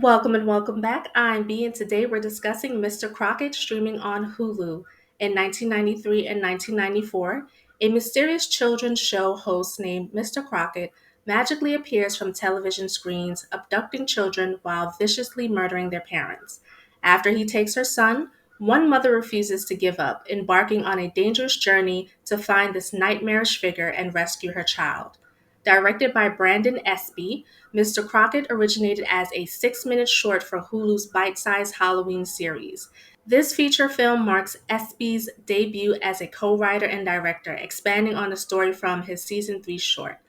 Welcome and welcome back. I'm B, and today we're discussing Mr. Crocket streaming on Hulu. In 1993 and 1994, a mysterious children's show host named Mr. Crocket magically appears from television screens, abducting children while viciously murdering their parents. After he takes her son, one mother refuses to give up, embarking on a dangerous journey to find this nightmarish figure and rescue her child. Directed by Brandon Espy, Mr. Crocket originated as a 6-minute short for Hulu's bite sized Halloween series. This feature film marks Espy's debut as a co writer and director, expanding on the story from his season 3 short.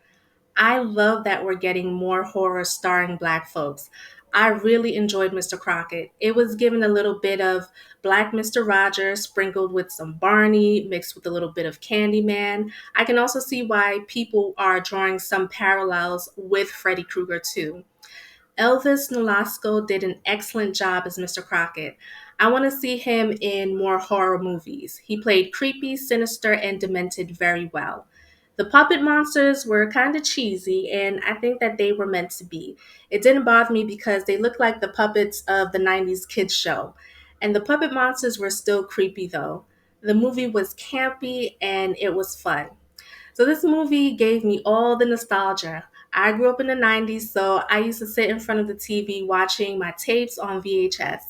I love that we're getting more horror starring Black folks. I really enjoyed Mr. Crocket. It was given a little bit of Black Mr. Rogers sprinkled with some Barney, mixed with a little bit of Candyman. I can also see why people are drawing some parallels with Freddy Krueger too. Elvis Nolasco did an excellent job as Mr. Crocket. I want to see him in more horror movies. He played creepy, sinister, and demented very well. The puppet monsters were kind of cheesy, and I think that they were meant to be. It didn't bother me because they looked like the puppets of the 90s kids show. And the puppet monsters were still creepy though. The movie was campy and it was fun. So this movie gave me all the nostalgia. I grew up in the 90s, so I used to sit in front of the TV watching my tapes on VHS.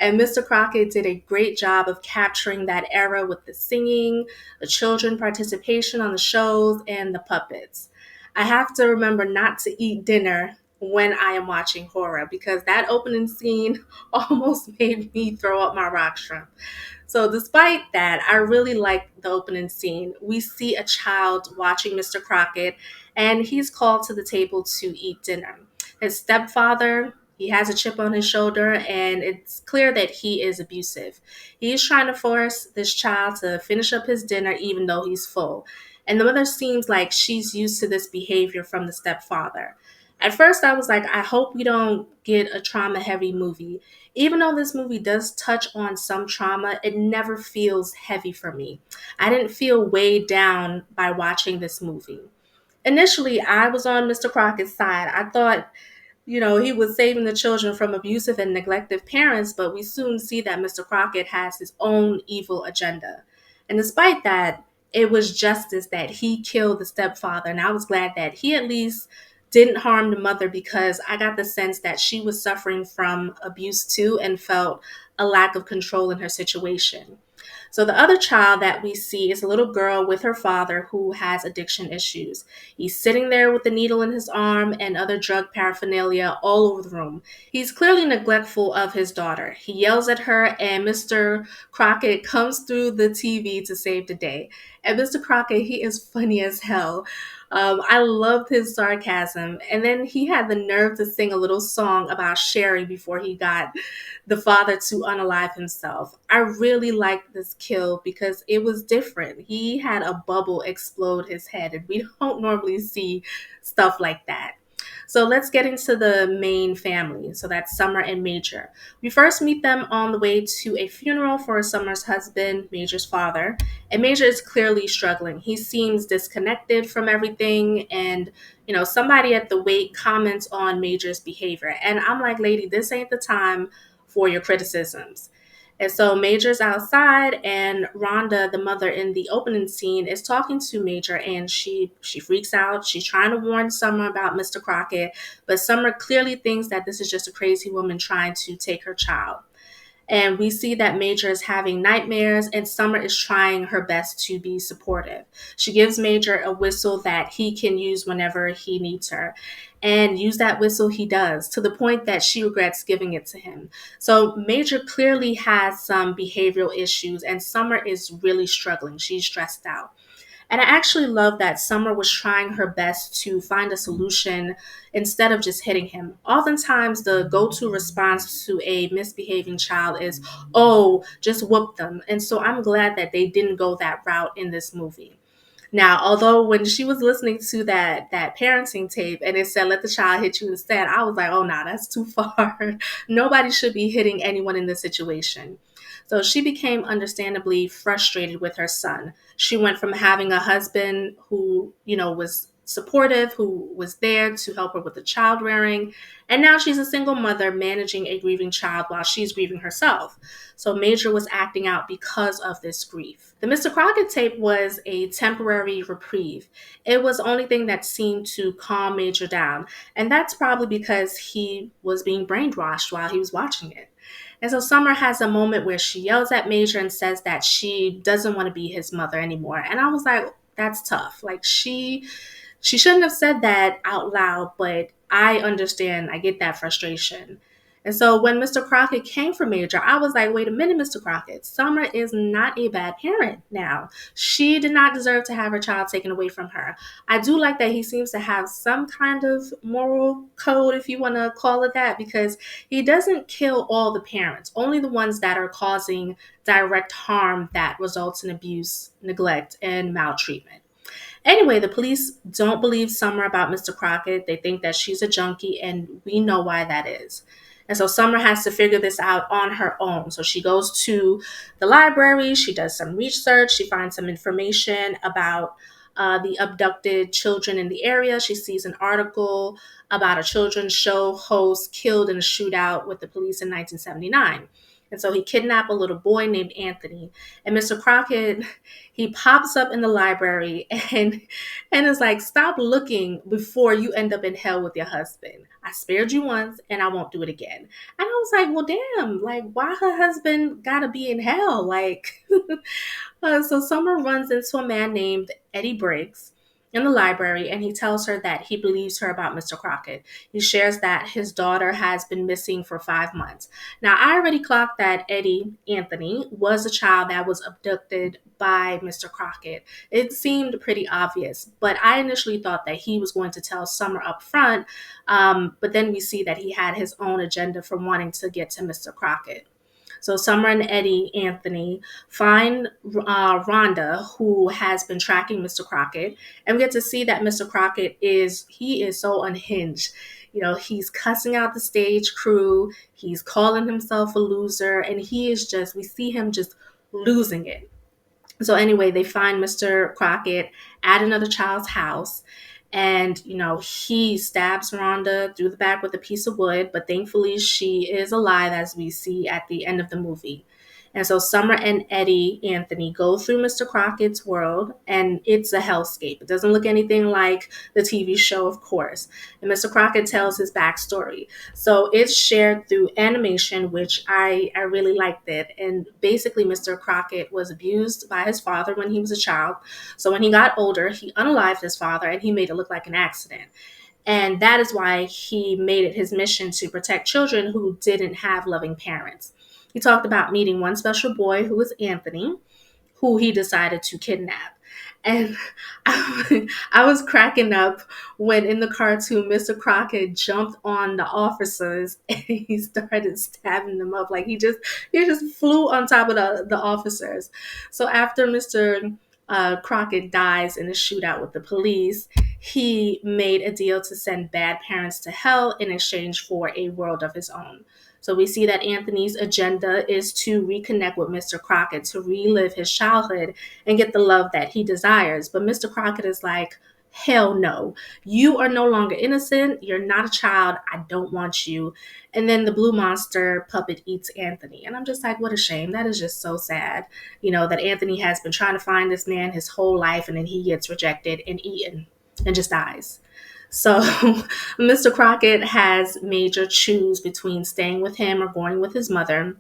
And Mr. Crockett did a great job of capturing that era with the singing, the children participation on the shows, and the puppets. I have to remember not to eat dinner when I am watching horror because that opening scene almost made me throw up my rock shrimp. So, despite that, I really like the opening scene. We see a child watching Mr. Crockett, and he's called to the table to eat dinner. His stepfather, he has a chip on his shoulder, and it's clear that he is abusive. He's trying to force this child to finish up his dinner even though he's full. And the mother seems like she's used to this behavior from the stepfather. At first, I was like, I hope we don't get a trauma heavy movie. Even though this movie does touch on some trauma, it never feels heavy for me. I didn't feel weighed down by watching this movie. Initially, I was on Mr. Crockett's side. I thought, he was saving the children from abusive and neglected parents, but we soon see that Mr. Crockett has his own evil agenda. And despite that, it was justice that he killed the stepfather, and I was glad that he at least didn't harm the mother because I got the sense that she was suffering from abuse too and felt a lack of control in her situation. So the other child that we see is a little girl with her father who has addiction issues. He's sitting there with the needle in his arm and other drug paraphernalia all over the room. He's clearly neglectful of his daughter. He yells at her, and Mr. Crockett comes through the TV to save the day. And Mr. Crockett, he is funny as hell. I loved his sarcasm. And then he had the nerve to sing a little song about Sherry before he got the father to unalive himself. I really liked this kill because it was different. He had a bubble explode his head, and we don't normally see stuff like that. So let's get into the main family. So that's Summer and Major. We first meet them on the way to a funeral for Summer's husband, Major's father. And Major is clearly struggling. He seems disconnected from everything. And, somebody at the wake comments on Major's behavior. And I'm like, lady, this ain't the time for your criticisms. And so Major's outside, and Rhonda, the mother in the opening scene, is talking to Major, and she freaks out. She's trying to warn Summer about Mr. Crockett, but Summer clearly thinks that this is just a crazy woman trying to take her child. And we see that Major is having nightmares, and Summer is trying her best to be supportive. She gives Major a whistle that he can use whenever he needs her. And use that whistle he does, to the point that she regrets giving it to him. So Major clearly has some behavioral issues, and Summer is really struggling. She's stressed out. And I actually love that Summer was trying her best to find a solution instead of just hitting him. Oftentimes, the go to response to a misbehaving child is, oh, just whoop them. And so I'm glad that they didn't go that route in this movie. Now, although when she was listening to that parenting tape and it said let the child hit you instead, I was like, oh nah, that's too far. Nobody should be hitting anyone in this situation. So she became understandably frustrated with her son. She went from having a husband who, was supportive, who was there to help her with the child rearing. And now she's a single mother managing a grieving child while she's grieving herself. So Major was acting out because of this grief. The Mr. Crockett tape was a temporary reprieve. It was the only thing that seemed to calm Major down. And that's probably because he was being brainwashed while he was watching it. And so Summer has a moment where she yells at Major and says that she doesn't want to be his mother anymore. And I was like, that's tough. Like she shouldn't have said that out loud, but I understand. I get that frustration. And so when Mr. Crockett came for Major, I was like, wait a minute, Mr. Crockett. Summer is not a bad parent now. She did not deserve to have her child taken away from her. I do like that he seems to have some kind of moral code, if you want to call it that, because he doesn't kill all the parents, only the ones that are causing direct harm that results in abuse, neglect, and maltreatment. Anyway, the police don't believe Summer about Mr. Crockett. They think that she's a junkie, and we know why that is. And so Summer has to figure this out on her own. So she goes to the library, she does some research, she finds some information about the abducted children in the area. She sees an article about a children's show host killed in a shootout with the police in 1979. And so he kidnapped a little boy named Anthony. And Mr. Crockett, he pops up in the library and is like, stop looking before you end up in hell with your husband. I spared you once and I won't do it again. And I was like, well, damn, like, why her husband gotta be in hell? Like, so Summer runs into a man named Eddie Briggs in the library, and he tells her that he believes her about Mr. Crockett. He shares that his daughter has been missing for 5 months. Now, I already clocked that Eddie Anthony was a child that was abducted by Mr. Crockett. It seemed pretty obvious, but I initially thought that he was going to tell Summer up front, but then we see that he had his own agenda for wanting to get to Mr. Crockett. So Summer and Eddie Anthony find Rhonda, who has been tracking Mr. Crockett, and we get to see that Mr. Crockett is so unhinged. You know, he's cussing out the stage crew, he's calling himself a loser, and we see him just losing it. So anyway, they find Mr. Crockett at another child's house. And, he stabs Rhonda through the back with a piece of wood, but thankfully she is alive, as we see at the end of the movie. And so Summer and Eddie Anthony go through Mr. Crockett's world, and it's a hellscape. It doesn't look anything like the TV show, of course. And Mr. Crockett tells his backstory. So it's shared through animation, which I really liked it. And basically, Mr. Crockett was abused by his father when he was a child. So when he got older, he unalived his father and he made it look like an accident. And that is why he made it his mission to protect children who didn't have loving parents. He talked about meeting one special boy who was Anthony, who he decided to kidnap. And I was cracking up when in the cartoon, Mr. Crockett jumped on the officers and he started stabbing them up. Like he just flew on top of the officers. So after Mr. Crockett dies in a shootout with the police, he made a deal to send bad parents to hell in exchange for a world of his own. So we see that Anthony's agenda is to reconnect with Mr. Crockett, to relive his childhood and get the love that he desires. But Mr. Crockett is like, hell no. You are no longer innocent. You're not a child. I don't want you. And then the blue monster puppet eats Anthony. And I'm just like, what a shame. That is just so sad. That Anthony has been trying to find this man his whole life, and then he gets rejected and eaten and just dies. So Mr. Crockett has Major choose between staying with him or going with his mother.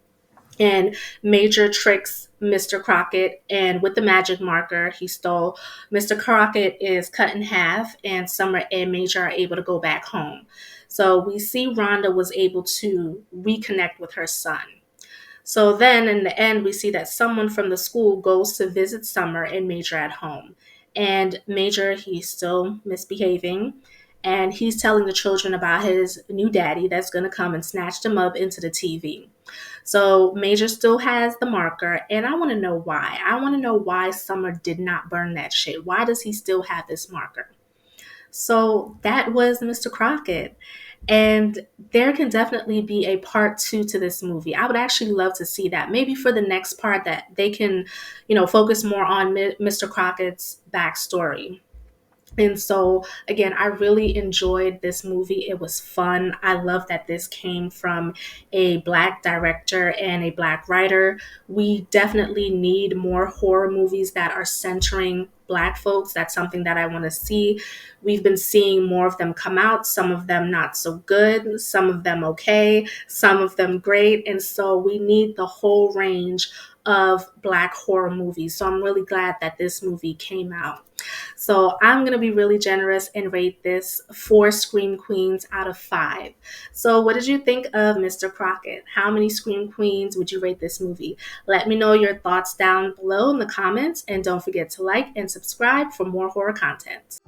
And Major tricks Mr. Crockett, and with the magic marker he stole, Mr. Crockett is cut in half, and Summer and Major are able to go back home. So we see Rhonda was able to reconnect with her son. So then in the end, we see that someone from the school goes to visit Summer and Major at home. And Major, he's still misbehaving. And he's telling the children about his new daddy that's going to come and snatch them up into the TV. So Major still has the marker. And I want to know why. I want to know why Summer did not burn that shit. Why does he still have this marker? So that was Mr. Crockett. And there can definitely be a part 2 to this movie. I would actually love to see that. Maybe for the next part that they can, focus more on Mr. Crockett's backstory. And so, again, I really enjoyed this movie. It was fun. I love that this came from a Black director and a Black writer. We definitely need more horror movies that are centering Black folks. That's something that I want to see. We've been seeing more of them come out, some of them not so good, some of them okay, some of them great. And so, we need the whole range of Black horror movies. So, I'm really glad that this movie came out. So I'm going to be really generous and rate this 4 Scream Queens out of 5. So what did you think of Mr. Crocket? How many Scream Queens would you rate this movie? Let me know your thoughts down below in the comments, and don't forget to like and subscribe for more horror content.